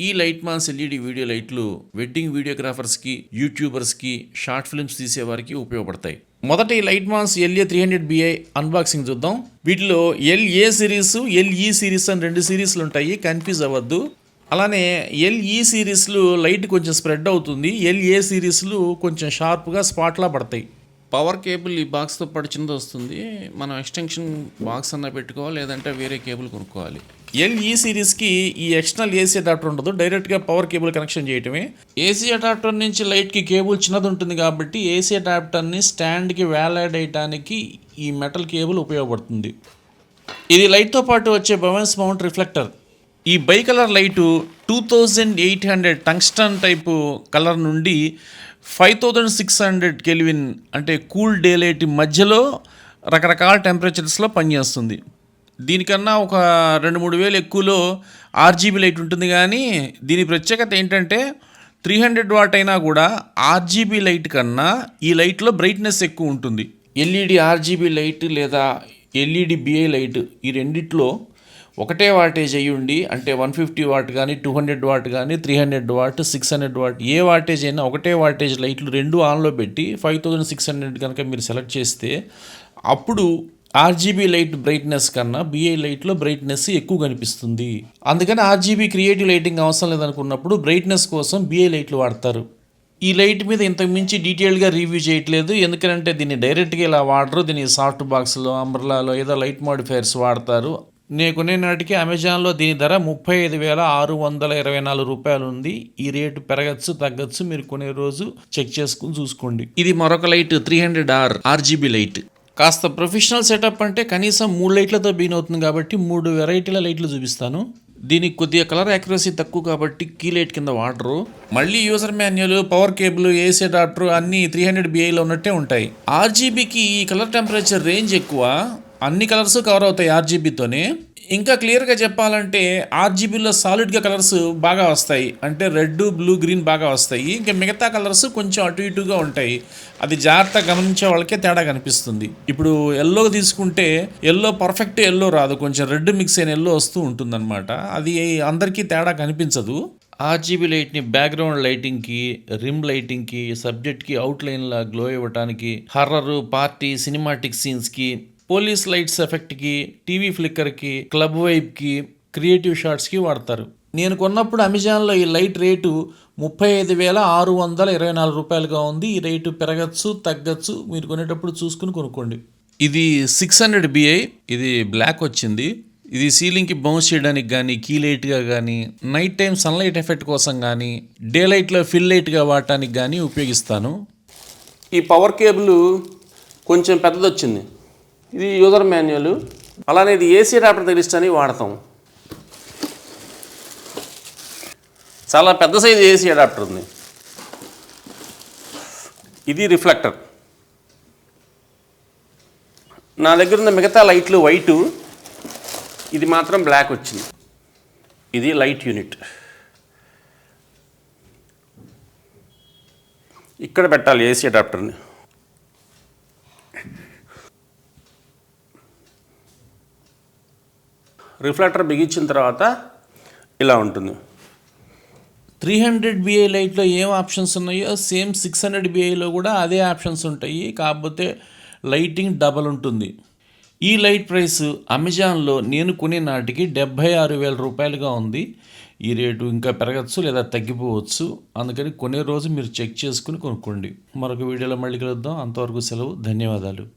ఈ light mass LED video లైట్లు wedding వీడియోగ్రాఫర్స్కి, యూట్యూబర్స్కి, short films తీసేవారికి ఉపయోగపడతాయి. మొదట ఈ లైట్ మాస్ LA300BI అన్బాక్సింగ్ చూద్దాం. వీటిలో LA సిరీస్, LE సిరీస్ అని 2 సిరీస్లు ఉంటాయి, కన్ఫ్యూజ్ అవ్వద్దు. అలానే LE సిరీస్లు లైట్ కొంచెం స్ప్రెడ్ అవుతుంది, LA సిరీస్లు కొంచెం షార్ప్గా స్పాట్లా పడతాయి. పవర్ కేబుల్ ఈ బాక్స్తో పాటు చిన్నది వస్తుంది. మనం ఎక్స్టెన్షన్ బాక్స్ అన్న పెట్టుకోవాలి, లేదంటే వేరే కేబుల్ కొనుక్కోవాలి. LE సిరీస్కి ఈ ఎక్స్టర్నల్ AC అడాప్టర్ ఉండదు, డైరెక్ట్గా పవర్ కేబుల్ కనెక్షన్ చేయటమే. AC అడాప్టర్ నుంచి లైట్కి కేబుల్ చిన్నది ఉంటుంది కాబట్టి AC అడాప్టర్ని స్టాండ్కి వేలాడేయటానికి ఈ మెటల్ కేబుల్ ఉపయోగపడుతుంది. ఇది లైట్తో పాటు వచ్చే బవెన్స్ మౌంట్ రిఫ్లెక్టర్. ఈ by colour light 2800 tungsten type colour నుండి 5600 కెల్విన్ అంటే కూల్ డే లైట్ మధ్యలో రకరకాల టెంపరేచర్స్లో పనిచేస్తుంది. దీనికన్నా ఒక 2-3 వేలు ఎక్కువలో RGB లైట్ ఉంటుంది, కానీ దీని ప్రత్యేకత ఏంటంటే 300 వాట్ అయినా కూడా RGB లైట్ కన్నా ఈ లైట్లో బ్రైట్నెస్ ఎక్కువ ఉంటుంది. LED RGB లైట్ లేదా LED BI లైట్ ఈ రెండిట్లో ఒకటే వాటేజ్ అయ్యి ఉండి, అంటే 150 వాట్ కానీ 200 వాట్ కానీ 300 వాట్ 600 వాట్ ఏ వాటేజ్ అయినా ఒకటే వాటేజ్ లైట్లు 2 ఆన్లో పెట్టి 5600 కనుక మీరు సెలెక్ట్ చేస్తే అప్పుడు RGB లైట్ బ్రైట్నెస్ కన్నా BI లైట్లో బ్రైట్నెస్ ఎక్కువ కనిపిస్తుంది. అందుకని RGB క్రియేటివ్ లైటింగ్ అవసరం లేదనుకున్నప్పుడు బ్రైట్నెస్ కోసం BI లైట్లు వాడతారు. ఈ లైట్ మీద ఇంతకు మించి డీటెయిల్గా రివ్యూ చేయట్లేదు, ఎందుకంటే దీన్ని డైరెక్ట్గా ఇలా వాడరు. దీన్ని సాఫ్ట్ బాక్స్లో, అంబ్రెలాలో ఏదో లైట్ మోడిఫైర్స్ వాడతారు. నేను కొనే నాటికి అమెజాన్లో దీని ధర 35,624 రూపాయలు ఉంది. ఈ రేటు పెరగచ్చు తగ్గచ్చు, మీరు కొనే రోజు చెక్ చేసుకుని చూసుకోండి. ఇది మరొక లైట్ 300R RGB లైట్. కాస్త ప్రొఫెషనల్ సెటప్ అంటే కనీసం 3 లైట్లతో బీన్ అవుతుంది కాబట్టి 3 వెరైటీల లైట్లు చూపిస్తాను. దీనికి కొద్దిగా కలర్ యాక్యురసీ తక్కువ కాబట్టి కీ లైట్ కింద వాడరు. మళ్ళీ user manual, power cable, AC adapter అన్నీ 300BIలో ఉన్నట్టే ఉంటాయి. RGBకి ఈ కలర్ టెంపరేచర్ రేంజ్ ఎక్కువ, అన్ని కలర్స్ కవర్ అవుతాయి RGBతోనే. ఇంకా క్లియర్గా చెప్పాలంటే RGBలో సాలిడ్గా కలర్స్ బాగా వస్తాయి, అంటే రెడ్, బ్లూ, గ్రీన్ బాగా వస్తాయి. ఇంకా మిగతా కలర్స్ కొంచెం అటు ఇటుగా ఉంటాయి. అది జాగ్రత్తగా గమనించే వాళ్ళకే తేడా కనిపిస్తుంది. ఇప్పుడు ఎల్లో తీసుకుంటే ఎల్లో పర్ఫెక్ట్ ఎల్లో రాదు, కొంచెం రెడ్ మిక్స్ అయిన ఎల్లో వస్తూ ఉంటుందన్నమాట. అది అందరికీ తేడా కనిపించదు. RGB లైట్ని బ్యాక్గ్రౌండ్ లైటింగ్కి, రిమ్ లైటింగ్కి, సబ్జెక్ట్కి అవుట్లైన్లా గ్లో ఇవ్వడానికి, హర్రర్, పార్టీ, సినిమాటిక్ సీన్స్కి, పోలీస్ లైట్స్ ఎఫెక్ట్కి, టీవీ ఫ్లిక్కర్కి, క్లబ్ వైబ్కి, క్రియేటివ్ షాట్స్కి వాడతారు. నేను కొన్నప్పుడు అమెజాన్లో ఈ లైట్ రేటు 35,624 రూపాయలుగా ఉంది. ఈ రేటు పెరగచ్చు తగ్గచ్చు, మీరు కొనేటప్పుడు చూసుకుని కొనుక్కోండి. ఇది 600BI, ఇది బ్లాక్ వచ్చింది. ఇది సీలింగ్కి బౌన్స్ చేయడానికి కానీ, కీ లైట్గా కానీ, నైట్ టైం సన్లైట్ ఎఫెక్ట్ కోసం కానీ, డే లైట్లో ఫిల్ లైట్గా వాడటానికి కానీ ఉపయోగిస్తాను. ఈ పవర్ కేబుల్ కొంచెం పెద్దది వచ్చింది. ఇది యూజర్ మాన్యువల్. అలానే ఇది AC అడాప్టర్ తగిలించని వాడతాం. చాలా పెద్ద సైజు AC అడాప్టర్ ఉంది. ఇది రిఫ్లెక్టర్. నా దగ్గర ఉన్న మిగతా లైట్లు వైటు, ఇది మాత్రం బ్లాక్ వచ్చింది. ఇది లైట్ యూనిట్. ఇక్కడ పెట్టాలి AC అడాప్టర్ని. రిఫ్లెక్టర్ బిగించిన తర్వాత ఇలా ఉంటుంది. 300BI లైట్లో ఏం ఆప్షన్స్ ఉన్నాయో సేమ్ 600BIలో కూడా అదే ఆప్షన్స్ ఉంటాయి, కాకపోతే లైటింగ్ డబల్ ఉంటుంది. ఈ లైట్ ప్రైస్ అమెజాన్లో నేను కొనే నాటికి 76,000 రూపాయలుగా ఉంది. ఈ రేటు ఇంకా పెరగచ్చు లేదా తగ్గిపోవచ్చు, అందుకని కొనే రోజు మీరు చెక్ చేసుకుని కొనుక్కోండి. మరొక వీడియోలో మళ్ళీ కలుద్దాం. అంతవరకు సెలవు, ధన్యవాదాలు.